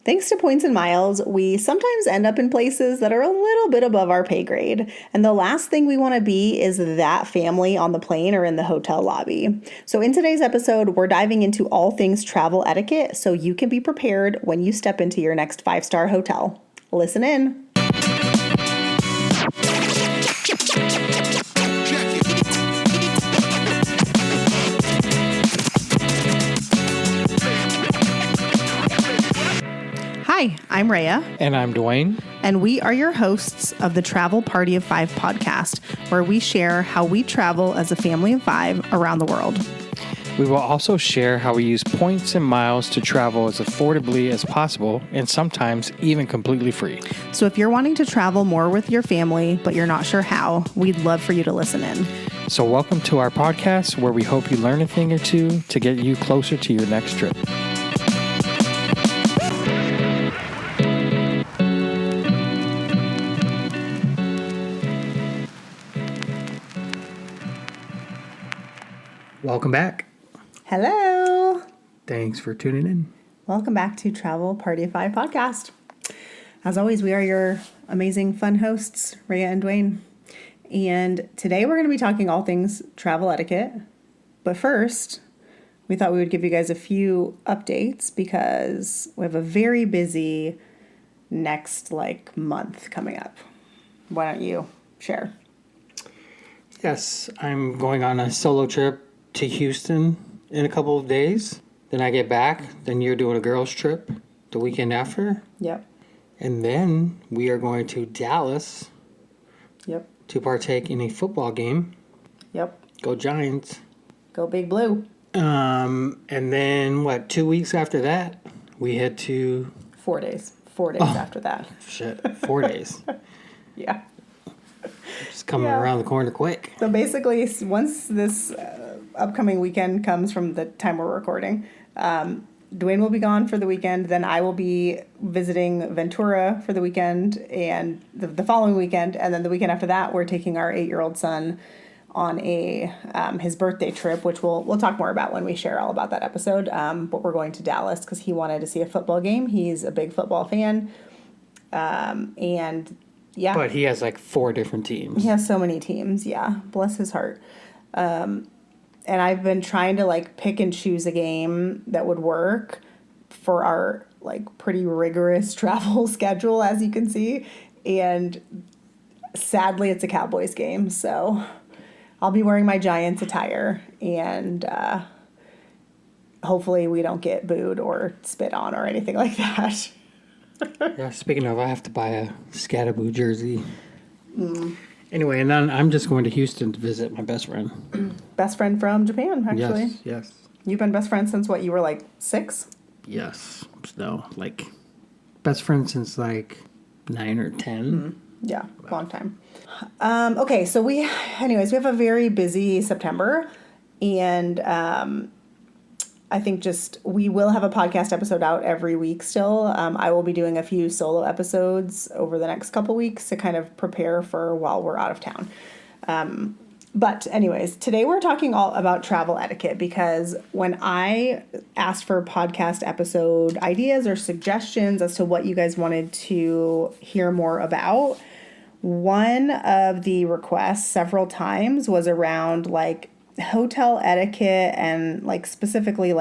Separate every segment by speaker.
Speaker 1: Thanks to points and miles, we sometimes end up in places that are a little bit above our pay grade. And the last thing we want to be is that family on the plane or in the hotel lobby. So in today's episode, we're diving into all things travel etiquette so you can be prepared when you step into your next 5-star hotel. Listen in. Hi, I'm Rhea.
Speaker 2: And I'm Dwayne.
Speaker 1: And we are your hosts of the Travel Party of 5 podcast, where we share how we travel as a family of 5 around the world.
Speaker 2: We will also share how we use points and miles to travel as affordably as possible and sometimes even completely free.
Speaker 1: So if you're wanting to travel more with your family, but you're not sure how, we'd love for you to listen in.
Speaker 2: So welcome to our podcast where we hope you learn a thing or two to get you closer to your next trip. Welcome back.
Speaker 1: Hello.
Speaker 2: Thanks for tuning in.
Speaker 1: Welcome back to Travel Party of 5 podcast. As always, we are your amazing fun hosts, Rhea and Dwayne. And today we're going to be talking all things travel etiquette. But first, we thought we would give you guys a few updates because we have a very busy next month coming up. Why don't you share?
Speaker 2: Yes, I'm going on a solo trip to Houston in a couple of days. Then I get back. Then you're doing a girls' trip the weekend after.
Speaker 1: Yep.
Speaker 2: And then we are going to Dallas.
Speaker 1: Yep.
Speaker 2: To partake in a football game.
Speaker 1: Yep.
Speaker 2: Go Giants.
Speaker 1: Go Big Blue.
Speaker 2: And then 2 weeks after that, we head to
Speaker 1: 4 days. 4 days after that.
Speaker 2: Shit, 4 days.
Speaker 1: Yeah.
Speaker 2: Just coming around the corner quick.
Speaker 1: So basically, once this upcoming weekend comes from the time we're recording, Dwayne will be gone for the weekend. Then I will be visiting Ventura for the weekend and the following weekend. And then the weekend after that, we're taking our 8-year-old son on his birthday trip, which we'll talk more about when we share all about that episode. But we're going to Dallas because he wanted to see a football game. He's a big football fan. And yeah.
Speaker 2: But he has 4 different teams.
Speaker 1: He has so many teams. Yeah. Bless his heart. And I've been trying to pick and choose a game that would work for our pretty rigorous travel schedule, as you can see. And sadly, it's a Cowboys game. So I'll be wearing my Giants attire and hopefully we don't get booed or spit on or anything like that.
Speaker 2: Yeah, speaking of, I have to buy a Scatterboo jersey. Anyway, and then I'm just going to Houston to visit my best friend.
Speaker 1: Best friend from Japan, actually.
Speaker 2: Yes.
Speaker 1: You've been best friends since what? You were 6?
Speaker 2: Yes. No, best friend since 9 or 10.
Speaker 1: Yeah, long time. Okay, so we have a very busy September, and I think we will have a podcast episode out every week still. I will be doing a few solo episodes over the next couple weeks to kind of prepare for while we're out of town. But anyways, today we're talking all about travel etiquette because when I asked for podcast episode ideas or suggestions as to what you guys wanted to hear more about, one of the requests several times was around hotel etiquette and specifically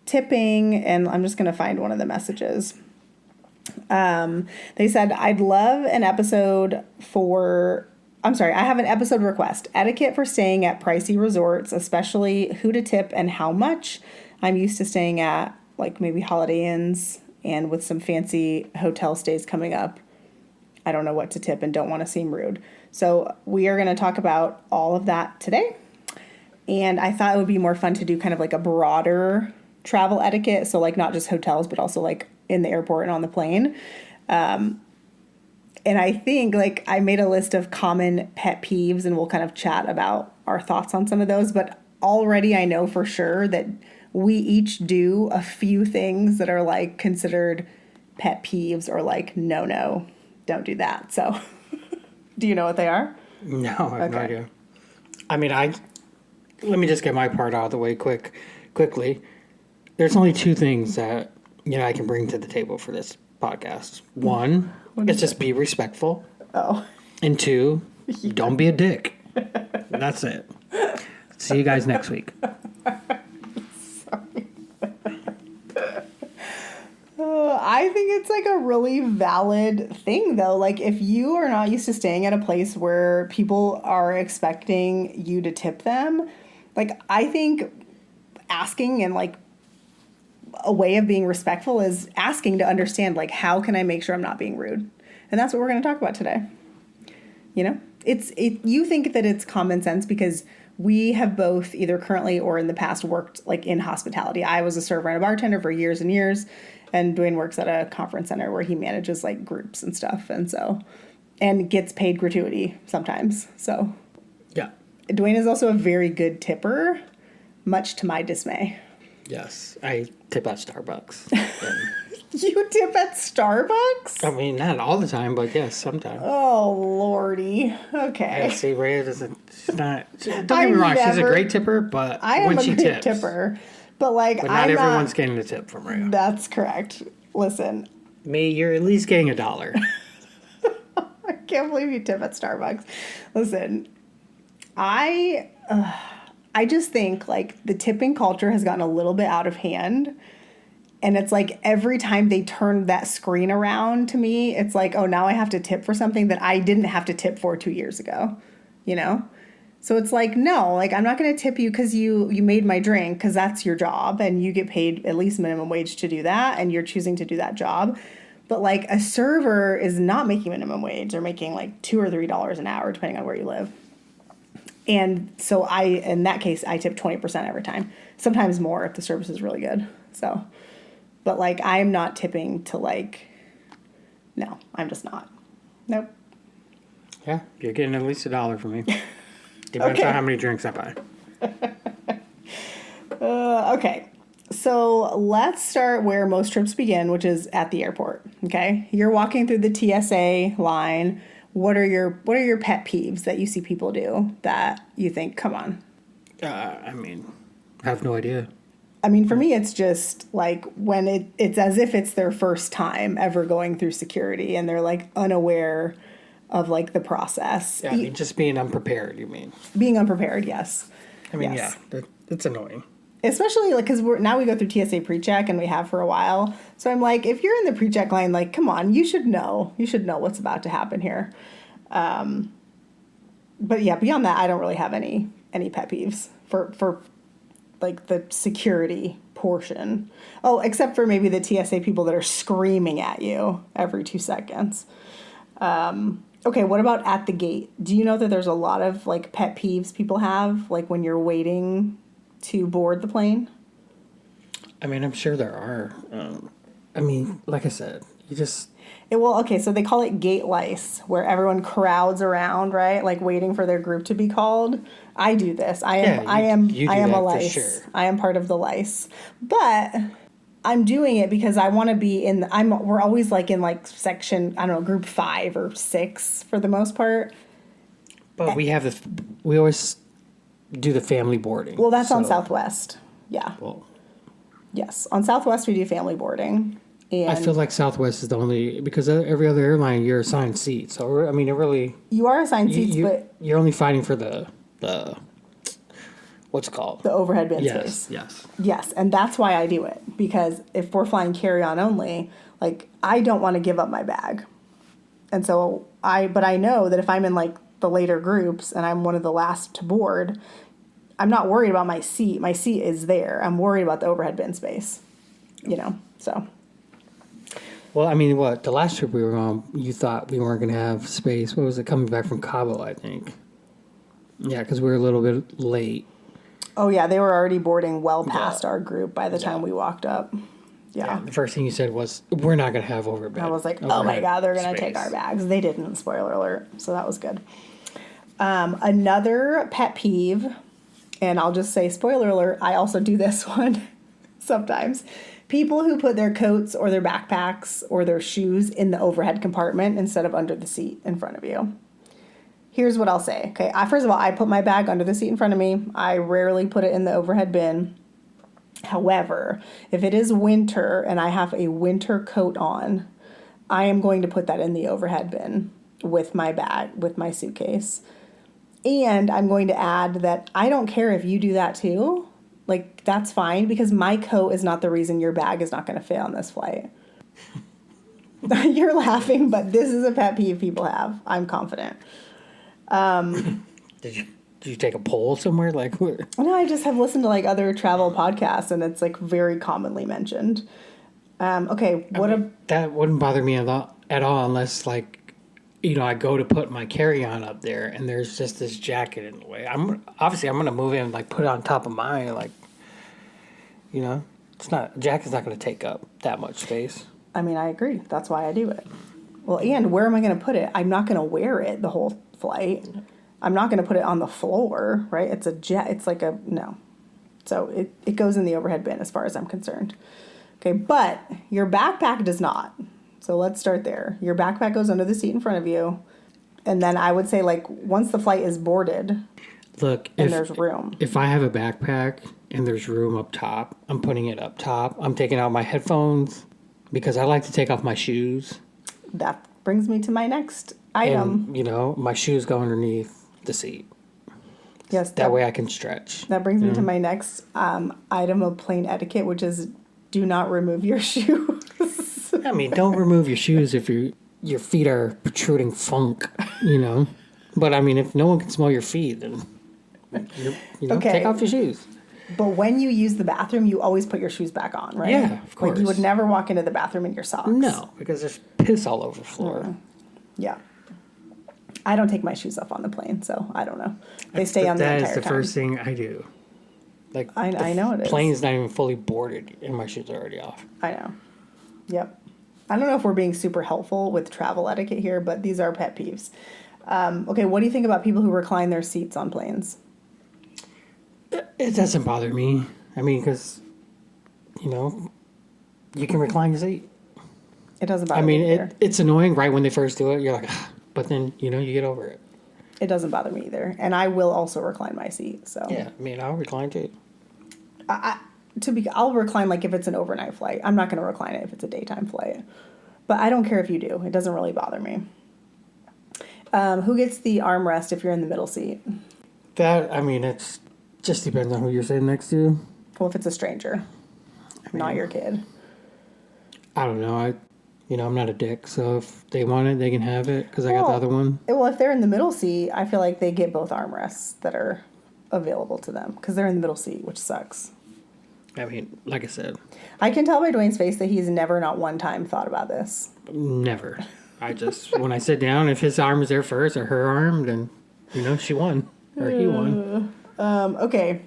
Speaker 1: tipping, and I'm just going to find one of the messages. They said, I have an episode request. Etiquette for staying at pricey resorts, especially who to tip and how much. I'm used to staying at maybe Holiday Inns, and with some fancy hotel stays coming up, I don't know what to tip and don't want to seem rude. So we are going to talk about all of that today. And I thought it would be more fun to do kind of a broader travel etiquette. So not just hotels, but also in the airport and on the plane. And I think I made a list of common pet peeves and we'll kind of chat about our thoughts on some of those. But already I know for sure that we each do a few things that are considered pet peeves or no, don't do that. So do you know what they are?
Speaker 2: No, I have no idea. I mean, let me just get my part out of the way quickly. There's only 2 things that I can bring to the table for this podcast. One, is just be respectful.
Speaker 1: Oh.
Speaker 2: And two, don't be a dick. That's it. See you guys next week.
Speaker 1: Sorry. I think it's like a really valid thing, though. Like, if you are not used to staying at a place where people are expecting you to tip them, like, I think asking and like a way of being respectful is asking to understand, like, how can I make sure I'm not being rude? And that's what we're going to talk about today. You know, you think that it's common sense because we have both either currently or in the past worked like in hospitality. I was a server and a bartender for years and years, and Dwayne works at a conference center where he manages like groups and stuff. And gets paid gratuity sometimes. So
Speaker 2: yeah,
Speaker 1: Dwayne is also a very good tipper, much to my dismay.
Speaker 2: Yes, I tip at Starbucks.
Speaker 1: You tip at Starbucks?
Speaker 2: I mean, not all the time, but yes, sometimes.
Speaker 1: Oh, Lordy. Okay.
Speaker 2: Yeah, see, Rhea doesn't. She's not. Don't get me wrong. She's a great tipper, but
Speaker 1: I am
Speaker 2: when
Speaker 1: a
Speaker 2: she
Speaker 1: great
Speaker 2: tips,
Speaker 1: tipper. But like,
Speaker 2: but not everyone's getting a tip from Rhea.
Speaker 1: That's correct. Listen.
Speaker 2: Me, you're at least getting $1.
Speaker 1: I can't believe you tip at Starbucks. Listen, I just think like the tipping culture has gotten a little bit out of hand. And it's like every time they turn that screen around to me, it's like, oh, now I have to tip for something that I didn't have to tip for 2 years ago, you know? So it's like, no, like I'm not going to tip you because you made my drink because that's your job and you get paid at least minimum wage to do that and you're choosing to do that job. But like a server is not making minimum wage. They're making like $2 or $3 an hour depending on where you live. And so in that case, I tip 20% every time. Sometimes more if the service is really good. So, but like I'm not tipping to like, no, I'm just not. Nope.
Speaker 2: Yeah, you're getting at least $1 from me. Depends on how many drinks I buy.
Speaker 1: Okay. So let's start where most trips begin, which is at the airport. Okay. You're walking through the TSA line. What are your pet peeves that you see people do that you think, come on?
Speaker 2: I mean, I have no idea.
Speaker 1: I mean, for me, it's just like when it's as if it's their first time ever going through security and they're like unaware of like the process.
Speaker 2: Yeah, I mean, just being unprepared, you mean?
Speaker 1: Being unprepared, yes.
Speaker 2: I mean,
Speaker 1: yes.
Speaker 2: Yeah, it's annoying.
Speaker 1: Especially like because now we go through TSA pre-check and we have for a while. So I'm like, if you're in the pre-check line, like, come on, you should know. You should know what's about to happen here. But yeah, beyond that, I don't really have any pet peeves for like the security portion. Oh, except for maybe the TSA people that are screaming at you every 2 seconds. Okay, what about at the gate? Do you know that there's a lot of like pet peeves people have like when you're waiting to board the plane?
Speaker 2: I mean, I'm sure there are. I mean, like I said, you just...
Speaker 1: So they call it gate lice, where everyone crowds around, right? Like waiting for their group to be called. I do this. I am a lice. Sure. I am part of the lice. But I'm doing it because I want to be we're always like in like section, I don't know, group 5 or 6 for the most part.
Speaker 2: But we always do the family boarding.
Speaker 1: Well, that's on Southwest. Yeah.
Speaker 2: Well,
Speaker 1: yes. On Southwest, we do family boarding. And
Speaker 2: I feel like Southwest is the only, because every other airline, you're assigned seats. So, I mean, it really...
Speaker 1: You are assigned seats, but...
Speaker 2: You're only fighting for the what's it called?
Speaker 1: The overhead bin space. Yes, and that's why I do it. Because if we're flying carry-on only, like, I don't want to give up my bag. And so, but I know that if I'm in, like, the later groups and I'm one of the last to board, I'm not worried about my seat. My seat is there. I'm worried about the overhead bin space, you know, so.
Speaker 2: Well, I mean, the last trip we were on, you thought we weren't going to have space. What was it, coming back from Cabo, I think? Yeah, because we were a little bit late.
Speaker 1: Oh, yeah, they were already boarding well past our group by the time we walked up. Yeah.
Speaker 2: The first thing you said was, we're not going to have overhead.
Speaker 1: I was like, oh my God, they're going to take our bags. They didn't, spoiler alert. So that was good. Another pet peeve, and I'll just say, spoiler alert, I also do this one sometimes. People who put their coats or their backpacks or their shoes in the overhead compartment instead of under the seat in front of you. Here's what I'll say. Okay, first of all, I put my bag under the seat in front of me. I rarely put it in the overhead bin. However, if it is winter and I have a winter coat on, I am going to put that in the overhead bin with my bag, with my suitcase. And I'm going to add that I don't care if you do that too. Like, that's fine, because my coat is not the reason your bag is not going to fit on this flight. You're laughing, but this is a pet peeve people have. I'm confident.
Speaker 2: Did you take a poll somewhere? Like, where?
Speaker 1: No, I just have listened to like other travel podcasts, and it's like very commonly mentioned. Okay,
Speaker 2: That wouldn't bother me at all unless, like, I go to put my carry-on up there and there's just this jacket in the way. I'm going to move in and, like, put it on top of my, like, jacket's not going to take up that much space.
Speaker 1: I mean, I agree. That's why I do it. Well, and where am I going to put it? I'm not going to wear it the whole flight. I'm not going to put it on the floor, right? It's like no. So it goes in the overhead bin as far as I'm concerned. Okay, but your backpack does not. So let's start there. Your backpack goes under the seat in front of you. And then I would say, like, once the flight is boarded,
Speaker 2: look,
Speaker 1: there's room.
Speaker 2: If I have a backpack and there's room up top, I'm putting it up top. I'm taking out my headphones because I like to take off my shoes.
Speaker 1: That brings me to my next item.
Speaker 2: And, my shoes go underneath the seat.
Speaker 1: Yes.
Speaker 2: That way I can stretch.
Speaker 1: That brings me to my next item of plane etiquette, which is do not remove your shoes.
Speaker 2: I mean, don't remove your shoes if your feet are protruding funk, But, I mean, if no one can smell your feet, then, take off your shoes.
Speaker 1: But when you use the bathroom, you always put your shoes back on, right?
Speaker 2: Yeah, of course.
Speaker 1: Like, you would never walk into the bathroom in your socks.
Speaker 2: No, because there's piss all over the floor.
Speaker 1: Yeah. I don't take my shoes off on the plane, so I don't know. They stay on the entire time.
Speaker 2: That is the first thing I do. Like,
Speaker 1: I know it is.
Speaker 2: Plane's not even fully boarded, and my shoes are already off.
Speaker 1: I know. Yep. I don't know if we're being super helpful with travel etiquette here, but these are pet peeves. Okay, what do you think about people who recline their seats on planes?
Speaker 2: It doesn't bother me. I mean, because, you can recline your seat.
Speaker 1: It doesn't bother me either.
Speaker 2: It's annoying right when they first do it. You're like, but then, you get over it.
Speaker 1: It doesn't bother me either. And I will also recline my seat. So
Speaker 2: yeah, I mean, I'll recline too.
Speaker 1: I'll recline like if it's an overnight flight. I'm not going to recline it if it's a daytime flight. But I don't care if you do. It doesn't really bother me. Who gets the armrest if you're in the middle seat?
Speaker 2: It just depends on who you're sitting next to.
Speaker 1: Well, if it's a stranger, not your kid.
Speaker 2: I don't know. I'm not a dick, so if they want it, they can have it, because I got the other one.
Speaker 1: Well, if they're in the middle seat, I feel like they get both armrests that are available to them, because they're in the middle seat, which sucks.
Speaker 2: I mean, like I said.
Speaker 1: I can tell by Dwayne's face that he's never, not one time, thought about this.
Speaker 2: Never. I just, when I sit down, if his arm is there first, or her arm, then, she won. Or he won.
Speaker 1: Okay.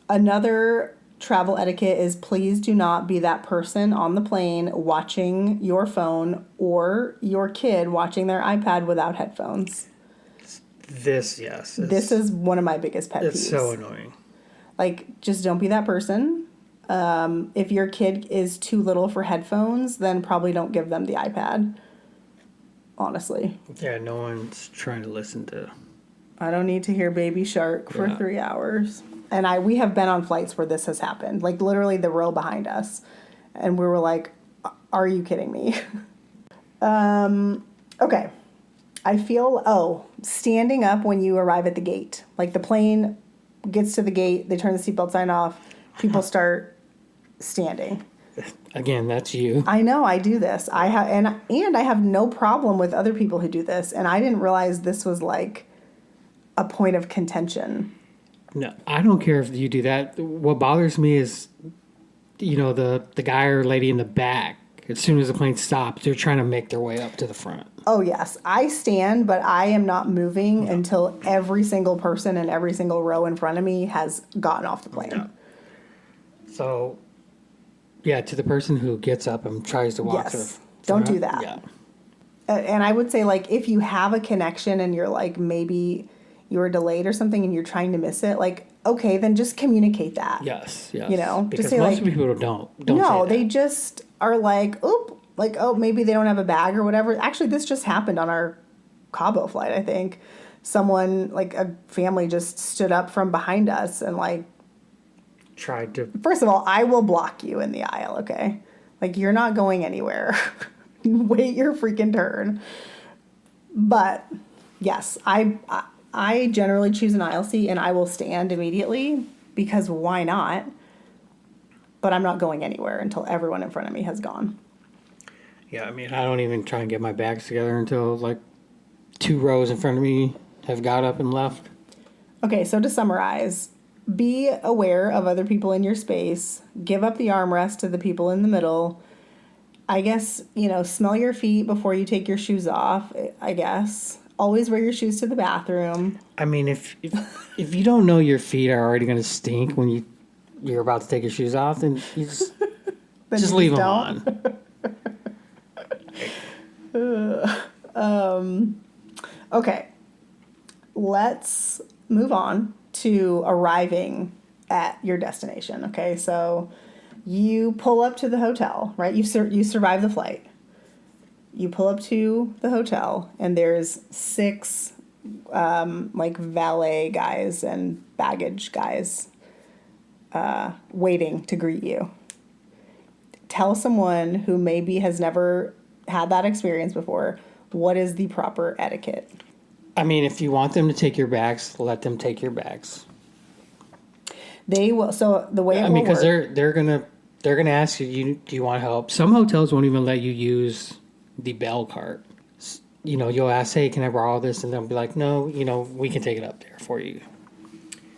Speaker 1: Another travel etiquette is please do not be that person on the plane watching your phone or your kid watching their iPad without headphones.
Speaker 2: This is
Speaker 1: one of my biggest pet peeves.
Speaker 2: It's so annoying.
Speaker 1: Like, just don't be that person. If your kid is too little for headphones, then probably don't give them the iPad. Honestly.
Speaker 2: Yeah, no one's trying to listen to.
Speaker 1: I don't need to hear Baby Shark for 3 hours. And we have been on flights where this has happened. Like, literally the row behind us. And we were like, are you kidding me? Okay. I feel, standing up when you arrive at the gate. Like, the plane gets to the gate, they turn the seatbelt sign off, people start standing.
Speaker 2: Again, that's you.
Speaker 1: I know, I do this. I have no problem with other people who do this. And I didn't realize this was, like, a point of contention.
Speaker 2: No, I don't care if you do that. What bothers me is, the guy or lady in the back. As soon as the plane stops, they're trying to make their way up to the front.
Speaker 1: Oh, yes. I stand, but I am not moving until every single person in every single row in front of me has gotten off the plane.
Speaker 2: No. So, yeah, to the person who gets up and tries to walk to the front.
Speaker 1: Don't do that.
Speaker 2: Yeah.
Speaker 1: And I would say, like, if you have a connection and you're, like, maybe you're delayed or something and you're trying to miss it, like, okay, then just communicate that.
Speaker 2: Yes.
Speaker 1: Because
Speaker 2: just
Speaker 1: say,
Speaker 2: most
Speaker 1: like,
Speaker 2: people don't
Speaker 1: no,
Speaker 2: say that.
Speaker 1: They just are like, maybe they don't have a bag or whatever. Actually, this just happened on our Cabo flight, I think. Someone, like, a family just stood up from behind us and, like,
Speaker 2: tried to.
Speaker 1: First of all, I will block you in the aisle, okay? Like, you're not going anywhere. Wait your freaking turn. But, yes, I generally choose an aisle seat, and I will stand immediately, because why not? But I'm not going anywhere until everyone in front of me has gone.
Speaker 2: Yeah, I mean, I don't even try and get my bags together until, like, 2 rows in front of me have got up and left.
Speaker 1: Okay, so to summarize, be aware of other people in your space. Give up the armrest to the people in the middle. I guess, smell your feet before you take your shoes off, I guess. Always wear your shoes to the bathroom.
Speaker 2: I mean, if you don't know your feet are already going to stink when you're about to take your shoes off, then you just, just leave them on.
Speaker 1: Okay, let's move on to arriving at your destination. Okay, so you pull up to the hotel, right? You survive the flight. You pull up to the hotel, and there's 6 like valet guys and baggage guys waiting to greet you. Tell someone who maybe has never had that experience before, what is the proper etiquette?
Speaker 2: I mean, if you want them to take your bags, let them take your bags.
Speaker 1: They will. So the way it will
Speaker 2: because
Speaker 1: work,
Speaker 2: they're gonna ask you, do you want help? Some hotels won't even let you use the bell cart. You'll ask, hey, can I borrow this? And they'll be like, no, we can take it up there for you.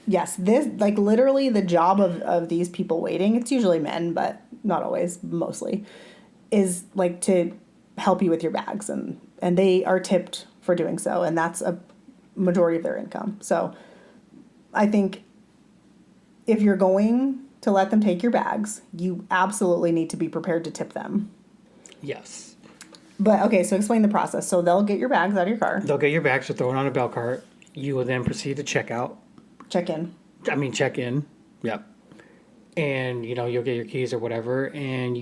Speaker 1: yes, this like literally the job of these people waiting. It's usually men, but not always. Mostly, is like to help you with your bags, and they are tipped for doing so, and that's a majority of their income. So I think if you're going to let them take your bags, you absolutely need to be prepared to tip them.
Speaker 2: Yes.
Speaker 1: But okay, so explain the process. So they'll get your bags out of your car.
Speaker 2: They'll get your bags, to throw it on a bell cart. You will then proceed to check out.
Speaker 1: Check in.
Speaker 2: Check in. Yep. And, you'll get your keys or whatever, and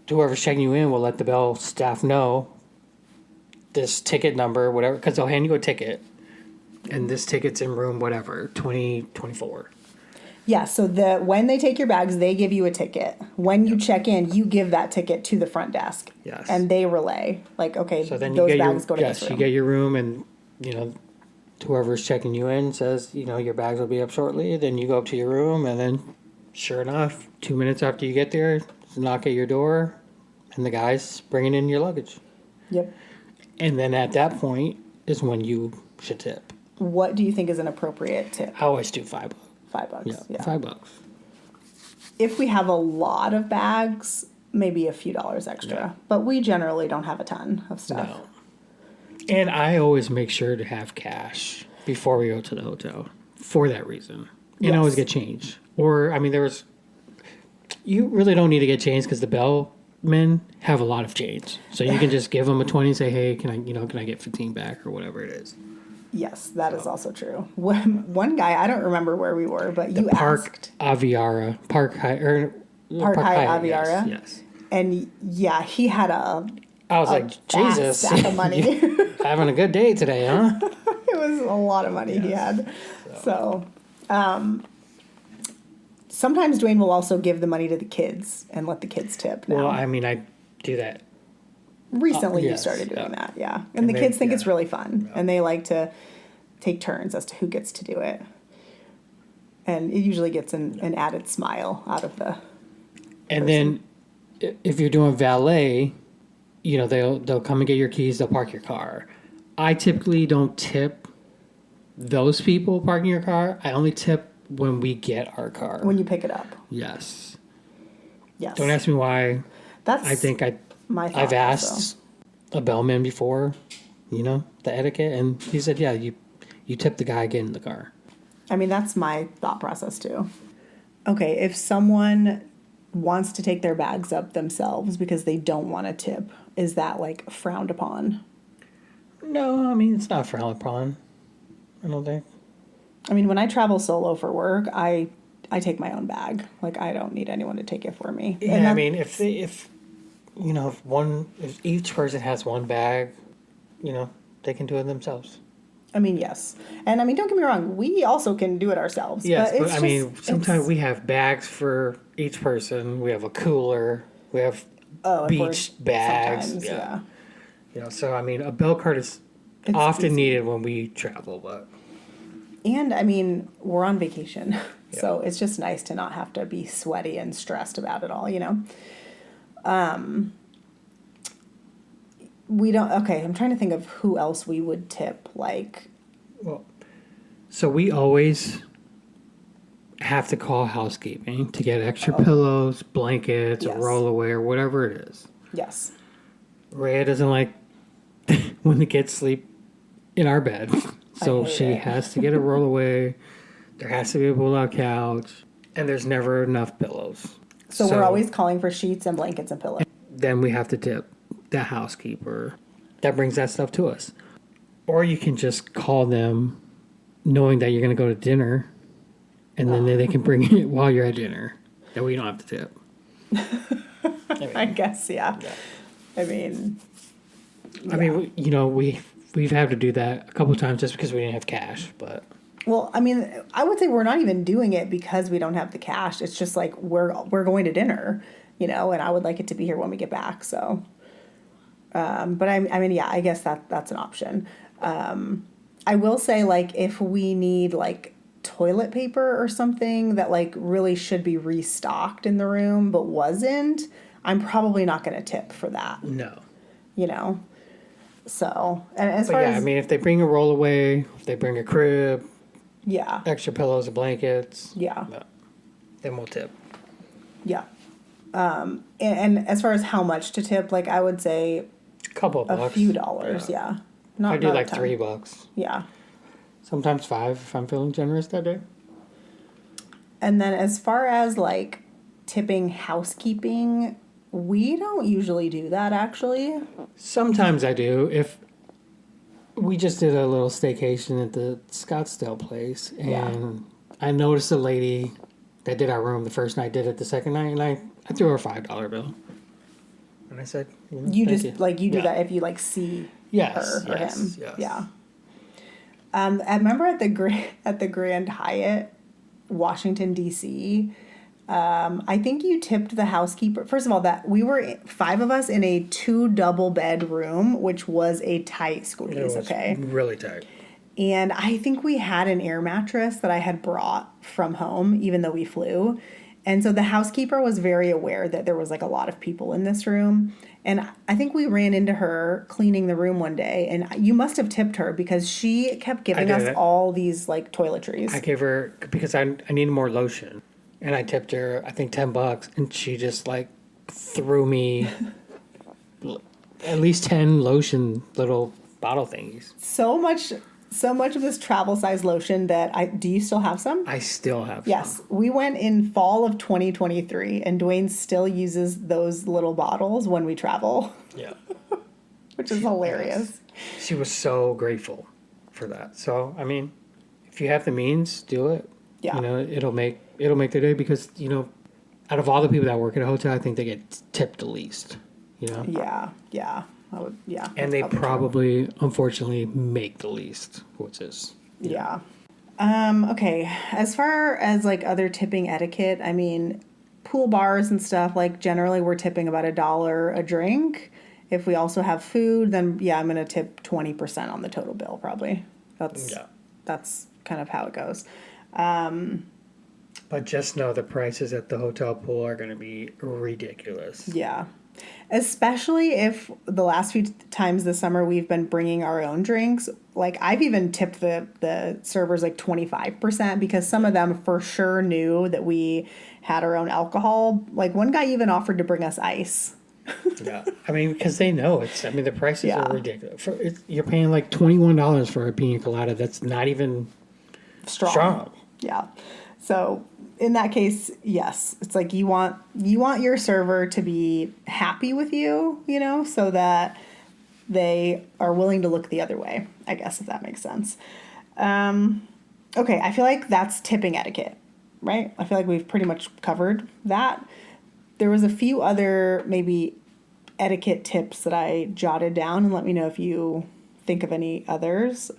Speaker 2: whoever's checking you in will let the bell staff know this ticket number, whatever, because they'll hand you a ticket, and this ticket's in room whatever, 2024.
Speaker 1: Yeah, so when they take your bags, they give you a ticket. When you check in, you give that ticket to the front desk.
Speaker 2: Yes.
Speaker 1: And they relay, like, okay,
Speaker 2: So then
Speaker 1: those bags go to this room.
Speaker 2: you get your room, and, whoever's checking you in says, your bags will be up shortly. Then you go up to your room, and then, sure enough, 2 minutes after you get there, knock at your door, and the guy's bringing in your luggage.
Speaker 1: Yep.
Speaker 2: And then at that point is when you should tip.
Speaker 1: What do you think is an appropriate tip?
Speaker 2: I always do $5.
Speaker 1: $5. Yeah.
Speaker 2: $5.
Speaker 1: If we have a lot of bags, maybe a few dollars extra.
Speaker 2: Yeah.
Speaker 1: But we generally don't have a ton of stuff.
Speaker 2: No. And I always make sure to have cash before we go to the hotel for that reason. And I always get change. Or, you really don't need to get change because the bellmen have a lot of change. So you can just give them a 20 and say, hey, can I get 15 back or whatever it is.
Speaker 1: Yes, that is also true. One guy, I don't remember where we were, but you asked.
Speaker 2: Aviara. Park Hyatt
Speaker 1: Aviara.
Speaker 2: Yes.
Speaker 1: And yeah, he had a
Speaker 2: I was like, Jesus.
Speaker 1: stack of money.
Speaker 2: Having a good day today, huh?
Speaker 1: It was a lot of money he had. So, sometimes Dwayne will also give the money to the kids and let the kids tip now.
Speaker 2: Well, I do that.
Speaker 1: Recently, you
Speaker 2: yes,
Speaker 1: started doing that, yeah. And the kids think it's really fun, and they like to take turns as to who gets to do it. And it usually gets an added smile out of the
Speaker 2: And
Speaker 1: person.
Speaker 2: then if you're doing valet, they'll come and get your keys, they'll park your car. I typically don't tip those people parking your car. I only tip when we get our car.
Speaker 1: When you pick it up.
Speaker 2: Yes.
Speaker 1: Yes.
Speaker 2: Don't ask me why.
Speaker 1: That's
Speaker 2: I think I've asked a bellman before, the etiquette, and he said, yeah, you tip the guy getting in the car.
Speaker 1: I mean, that's my thought process too. Okay, if someone wants to take their bags up themselves because they don't want to tip, is that like frowned upon?
Speaker 2: No, it's not frowned upon. I don't think.
Speaker 1: I mean, when I travel solo for work, I take my own bag. Like, I don't need anyone to take it for me.
Speaker 2: Yeah, if each person has one bag, they can do it themselves.
Speaker 1: I mean, yes. And I mean, don't get me wrong, we also can do it ourselves.
Speaker 2: Yes,
Speaker 1: but
Speaker 2: but
Speaker 1: it's
Speaker 2: I
Speaker 1: just,
Speaker 2: mean, sometimes we have bags for each person. We have a cooler. We have
Speaker 1: if we're
Speaker 2: beach bags.
Speaker 1: sometimes, yeah.
Speaker 2: So I mean, a bell cart is
Speaker 1: It's
Speaker 2: often
Speaker 1: easy.
Speaker 2: needed when we travel, but
Speaker 1: And I mean, we're on vacation. So it's just nice to not have to be sweaty and stressed about it all, We don't, okay, I'm trying to think of who else we would tip. Like,
Speaker 2: well, so we always have to call housekeeping to get extra pillows, blankets,
Speaker 1: Yes.
Speaker 2: a rollaway, or whatever it is.
Speaker 1: yes.
Speaker 2: Rhea doesn't like when the kids sleep in our bed, so
Speaker 1: hate
Speaker 2: she
Speaker 1: it.
Speaker 2: has to get a rollaway. There has to be a pull-out couch, and there's never enough pillows.
Speaker 1: So we're always calling for sheets and blankets and pillows.
Speaker 2: Then we have to tip the housekeeper that brings that stuff to us. Or you can just call them knowing that you're going to go to dinner, and then they can bring it while you're at dinner. That way you don't have to tip.
Speaker 1: I guess, yeah. I mean,
Speaker 2: we've had to do that a couple of times just because we didn't have cash, but
Speaker 1: well, I mean, I would say we're not even doing it because we don't have the cash. It's just like we're going to dinner, and I would like it to be here when we get back. So, but I mean, yeah, I guess that's an option. I will say, like, if we need like toilet paper or something that like really should be restocked in the room but wasn't, I'm probably not going to tip for that.
Speaker 2: no.
Speaker 1: So, and as
Speaker 2: But
Speaker 1: far
Speaker 2: yeah,
Speaker 1: as
Speaker 2: I mean, if they bring a rollaway, if they bring a crib,
Speaker 1: yeah,
Speaker 2: extra pillows and blankets,
Speaker 1: yeah.
Speaker 2: then we'll tip.
Speaker 1: Yeah. And as far as how much to tip, like I would say
Speaker 2: A couple of
Speaker 1: a
Speaker 2: bucks.
Speaker 1: few dollars, yeah.
Speaker 2: I do
Speaker 1: not a
Speaker 2: like
Speaker 1: ton.
Speaker 2: $3.
Speaker 1: Yeah.
Speaker 2: Sometimes $5 if I'm feeling generous that day.
Speaker 1: And then as far as like tipping housekeeping, we don't usually do that actually.
Speaker 2: Sometimes I do. If we just did a little staycation at the Scottsdale place, and I noticed a lady that did our room the first night, did it the second night, and I threw her a $5 bill. And I said,
Speaker 1: You
Speaker 2: thank
Speaker 1: just like you do
Speaker 2: Yeah.
Speaker 1: that if you like see
Speaker 2: Yes,
Speaker 1: her or
Speaker 2: yes,
Speaker 1: him.
Speaker 2: yes.
Speaker 1: Yeah. I remember at the Grand Hyatt, Washington D.C. I think you tipped the housekeeper. First of all, that we were 5 of us in a 2 double bed room, which was a tight squeeze.
Speaker 2: It was
Speaker 1: Okay,
Speaker 2: really tight.
Speaker 1: and I think we had an air mattress that I had brought from home, even though we flew. And so the housekeeper was very aware that there was like a lot of people in this room. And I think we ran into her cleaning the room one day, and you must have tipped her because she kept giving us
Speaker 2: did.
Speaker 1: all these like toiletries.
Speaker 2: I gave her, because I needed more lotion. And I tipped her, I think, $10, and she just like threw me at least 10 lotion little bottle thingies.
Speaker 1: So much of this travel size lotion that do you still have some?
Speaker 2: I still have
Speaker 1: Yes,
Speaker 2: some.
Speaker 1: we went in fall of 2023, and Dwayne still uses those little bottles when we travel,
Speaker 2: Yeah.
Speaker 1: which is hilarious.
Speaker 2: She was so grateful for that. So, I mean, if you have the means, do it.
Speaker 1: Yeah.
Speaker 2: It'll make their day because, out of all the people that work at a hotel, I think they get tipped the least,
Speaker 1: Yeah, I would, yeah.
Speaker 2: And
Speaker 1: that's
Speaker 2: they
Speaker 1: true.
Speaker 2: probably, unfortunately, make the least, which is...
Speaker 1: Yeah. Okay. As far as like other tipping etiquette, I mean, pool bars and stuff, like generally we're tipping about $1 a drink. If we also have food, then yeah, I'm going to tip 20% on the total bill probably. That's kind of how it goes.
Speaker 2: But just know the prices at the hotel pool are going to be ridiculous.
Speaker 1: Yeah. Especially if the last few times this summer we've been bringing our own drinks. Like I've even tipped the servers like 25% because some of them for sure knew that we had our own alcohol. Like one guy even offered to bring us ice.
Speaker 2: Yeah. I mean, because they know the prices
Speaker 1: Yeah.
Speaker 2: are ridiculous. You're paying like $21 for a pina colada that's not even strong.
Speaker 1: Yeah. So in that case, yes, it's like you want your server to be happy with you, so that they are willing to look the other way, I guess, if that makes sense. Okay, I feel like that's tipping etiquette, right? I feel like we've pretty much covered that. There was a few other maybe etiquette tips that I jotted down, and let me know if you think of any others.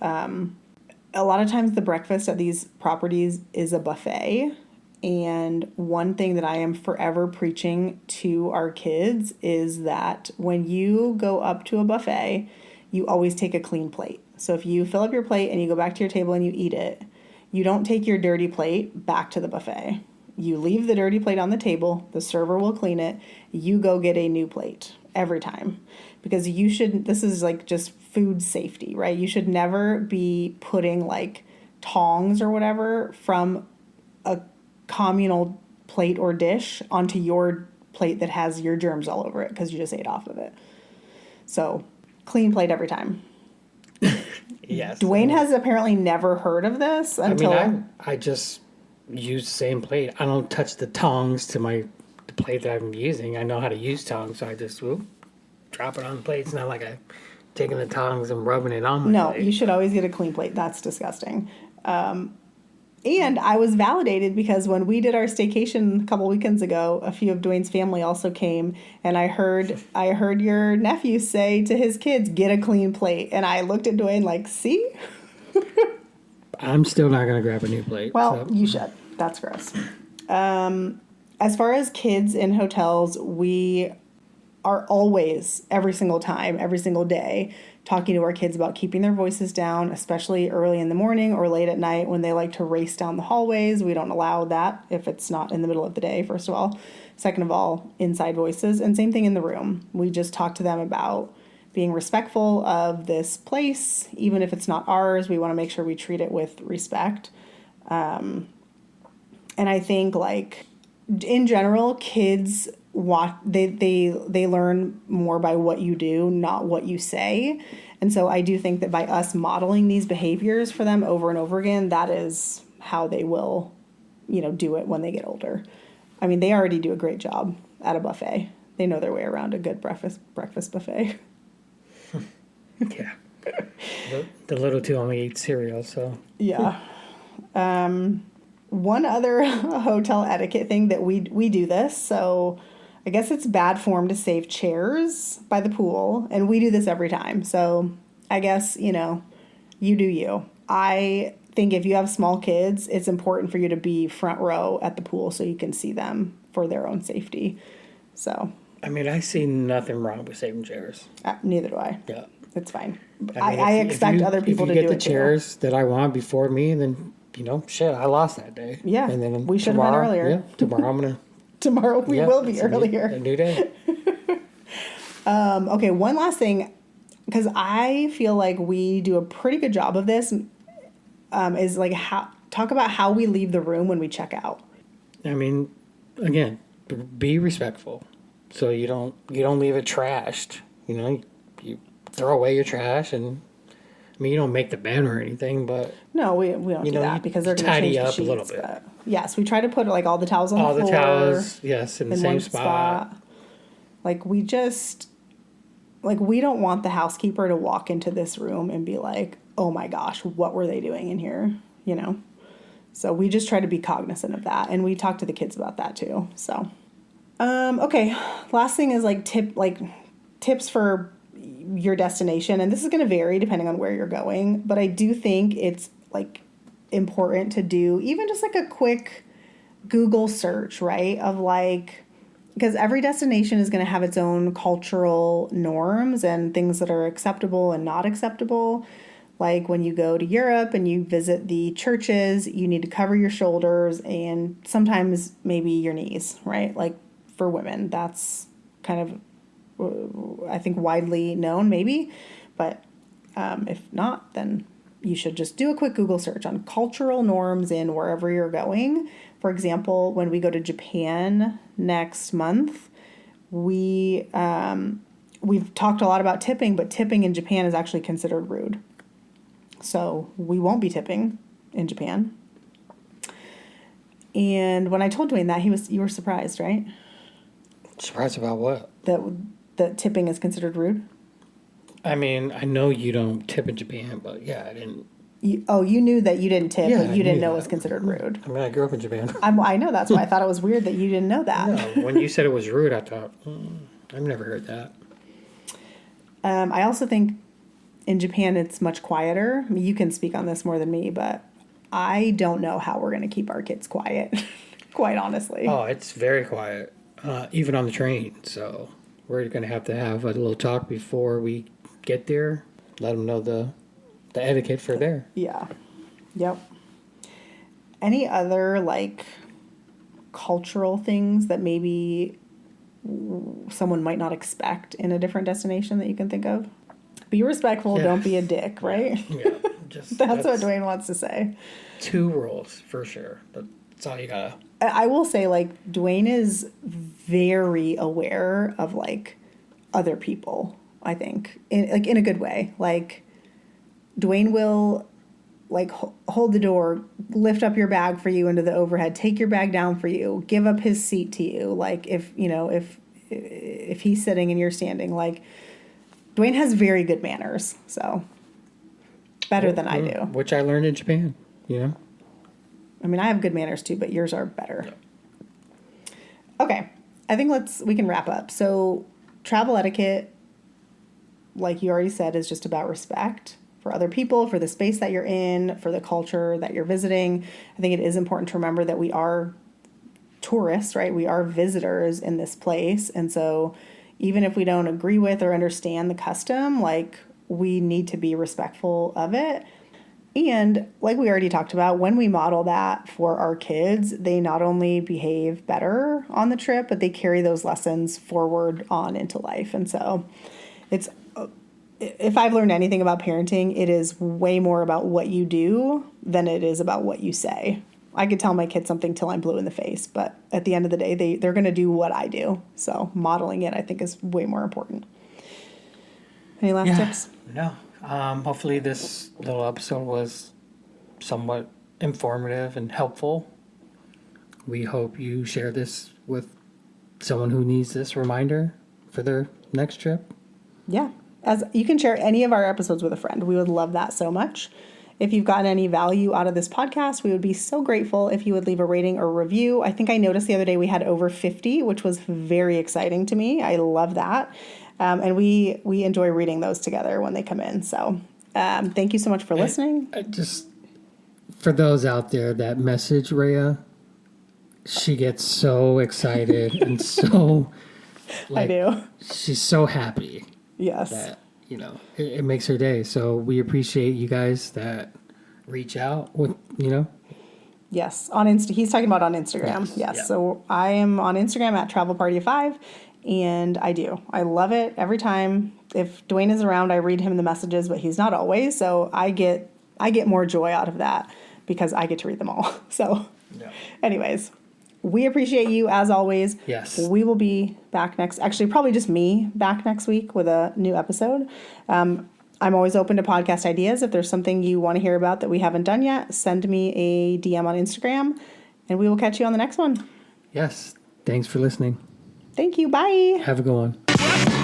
Speaker 1: a lot of times the breakfast at these properties is a buffet. And one thing that I am forever preaching to our kids is that when you go up to a buffet, you always take a clean plate. So if you fill up your plate and you go back to your table and you eat it, you don't take your dirty plate back to the buffet. You leave the dirty plate on the table, the server will clean it, you go get a new plate every time. Because you shouldn't, this is like just food safety, right? You should never be putting like tongs or whatever from a communal plate or dish onto your plate that has your germs all over it because you just ate off of it. So clean plate every time.
Speaker 2: Yes.
Speaker 1: Dwayne has apparently never heard of this until...
Speaker 2: I just use the same plate. I don't touch the tongs to the plate that I'm using. I know how to use tongs, so I just drop it on the plate. It's not like I'm taking the tongs and rubbing it on my plate.
Speaker 1: You should always get a clean plate. That's disgusting. And I was validated because when we did our staycation a couple weekends ago, a few of Dwayne's family also came, and I heard your nephew say to his kids, "Get a clean plate." And I looked at Dwayne like, "See?"
Speaker 2: I'm still not going to grab a new plate.
Speaker 1: Well, you should. That's gross. As far as kids in hotels, we are always, every single time, every single day, talking to our kids about keeping their voices down, especially early in the morning or late at night when they like to race down the hallways. We don't allow that if it's not in the middle of the day, first of all. Second of all, inside voices. And same thing in the room. We just talk to them about being respectful of this place. Even if it's not ours, we want to make sure we treat it with respect. And I think, like, in general, kids they learn more by what you do, not what you say. And so I do think that by us modeling these behaviors for them over and over again, that is how they will, do it when they get older. I mean, they already do a great job at a buffet. They know their way around a good breakfast buffet.
Speaker 2: Yeah. The little two only eat cereal, so.
Speaker 1: Yeah. One other hotel etiquette thing that we do this, so I guess it's bad form to save chairs by the pool, and we do this every time. So I guess, you do you. I think if you have small kids, it's important for you to be front row at the pool so you can see them for their own safety. So.
Speaker 2: I mean, I see nothing wrong with saving chairs.
Speaker 1: Neither do I.
Speaker 2: Yeah.
Speaker 1: It's fine.
Speaker 2: I
Speaker 1: expect other people to do it too.
Speaker 2: If you get the chairs that I want before me, then, shit, I lost that day.
Speaker 1: Yeah.
Speaker 2: And then
Speaker 1: we should have been earlier.
Speaker 2: Yeah, tomorrow I'm going to.
Speaker 1: Tomorrow we will be earlier.
Speaker 2: A new day.
Speaker 1: Okay, one last thing, because I feel like we do a pretty good job of this, is like talk about how we leave the room when we check out.
Speaker 2: I mean, again, be respectful. So you don't leave it trashed. You throw away your trash, and I mean, you don't make the bed or anything, but
Speaker 1: no, we don't do that because they're going to
Speaker 2: tidy
Speaker 1: change the
Speaker 2: up
Speaker 1: sheets,
Speaker 2: a little bit.
Speaker 1: But yes, we try to put like all the towels on the floor.
Speaker 2: All the towels, yes, in the same spot.
Speaker 1: Like we don't want the housekeeper to walk into this room and be like, "Oh my gosh, what were they doing in here?" So we just try to be cognizant of that, and we talk to the kids about that too. So, okay, last thing is tips for your destination, and this is going to vary depending on where you're going, but I do think it's important to do even just a quick Google search, right, of because every destination is going to have its own cultural norms and things that are acceptable and not acceptable. Like when you go to Europe and you visit the churches, you need to cover your shoulders and sometimes maybe your knees, right? Like for women, that's kind of I think widely known maybe, but if not, then you should just do a quick Google search on cultural norms in wherever you're going. For example, when we go to Japan next month, we've talked a lot about tipping, but tipping in Japan is actually considered rude. So we won't be tipping in Japan. And when I told Dwayne that, you were surprised, right?
Speaker 2: Surprised about what?
Speaker 1: That tipping is considered rude?
Speaker 2: I mean, I know you don't tip in Japan, but yeah, I didn't.
Speaker 1: You knew that you didn't tip,
Speaker 2: Yeah,
Speaker 1: but you didn't know it was considered rude.
Speaker 2: I mean, I grew up in Japan.
Speaker 1: I know, that's why I thought it was weird that you didn't know that.
Speaker 2: No, when you said it was rude, I thought, I've never heard that.
Speaker 1: I also think In Japan, it's much quieter. I mean, you can speak on this more than me, but I don't know how we're going to keep our kids quiet, quite honestly.
Speaker 2: Oh, it's very quiet, even on the train. So we're going to have a little talk before we get there. Let them know the etiquette for there.
Speaker 1: Yeah. Yep. Any other, like, cultural things that maybe someone might not expect in a different destination that you can think of? Be respectful, don't be a dick, right?
Speaker 2: Yeah.
Speaker 1: That's what Dwayne wants to say.
Speaker 2: 2 rules for sure. That's all you gotta.
Speaker 1: I will say, like, Dwayne is very aware of, like, other people, I think, in a good way. Like, Dwayne will, like, hold the door, lift up your bag for you into the overhead, take your bag down for you, give up his seat to you. Like, if he's sitting and you're standing, like, Dwayne has very good manners, so better than I do.
Speaker 2: Which I learned in Japan, you know?
Speaker 1: I mean, I have good manners too, but yours are better. Okay, I think we can wrap up. So, travel etiquette, like you already said, is just about respect for other people, for the space that you're in, for the culture that you're visiting. I think it is important to remember that we are tourists, right? We are visitors in this place, and so even if we don't agree with or understand the custom, like, we need to be respectful of it. And like we already talked about, when we model that for our kids, they not only behave better on the trip, but they carry those lessons forward on into life. And so if I've learned anything about parenting, it is way more about what you do than it is about what you say. I could tell my kids something till I'm blue in the face, but at the end of the day, they're going to do what I do. So modeling it, I think, is way more important. Any last tips?
Speaker 2: No. Hopefully this little episode was somewhat informative and helpful. We hope you share this with someone who needs this reminder for their next trip.
Speaker 1: Yeah. As you can share any of our episodes with a friend. We would love that so much. If you've gotten any value out of this podcast, we would be so grateful if you would leave a rating or review. I think I noticed the other day we had over 50, which was very exciting to me. I love that. And we enjoy reading those together when they come in. So thank you so much for listening.
Speaker 2: For those out there that message Rhea, she gets so excited and so,
Speaker 1: I do.
Speaker 2: She's so happy.
Speaker 1: Yes.
Speaker 2: That, it makes her day. So we appreciate you guys that reach out with,
Speaker 1: Yes. He's talking about on Instagram. Yes. Yeah. So I am on Instagram at TravelParty5. And I love it every time. If Dwayne is around, I read him the messages, but he's not always. So I get more joy out of that because I get to read them all. So anyways, we appreciate you as always.
Speaker 2: Yes.
Speaker 1: We will be back probably just me back next week with a new episode. I'm always open to podcast ideas. If there's something you want to hear about that we haven't done yet, send me a DM on Instagram and we will catch you on the next one.
Speaker 2: Yes. Thanks for listening.
Speaker 1: Thank you. Bye.
Speaker 2: Have a good one.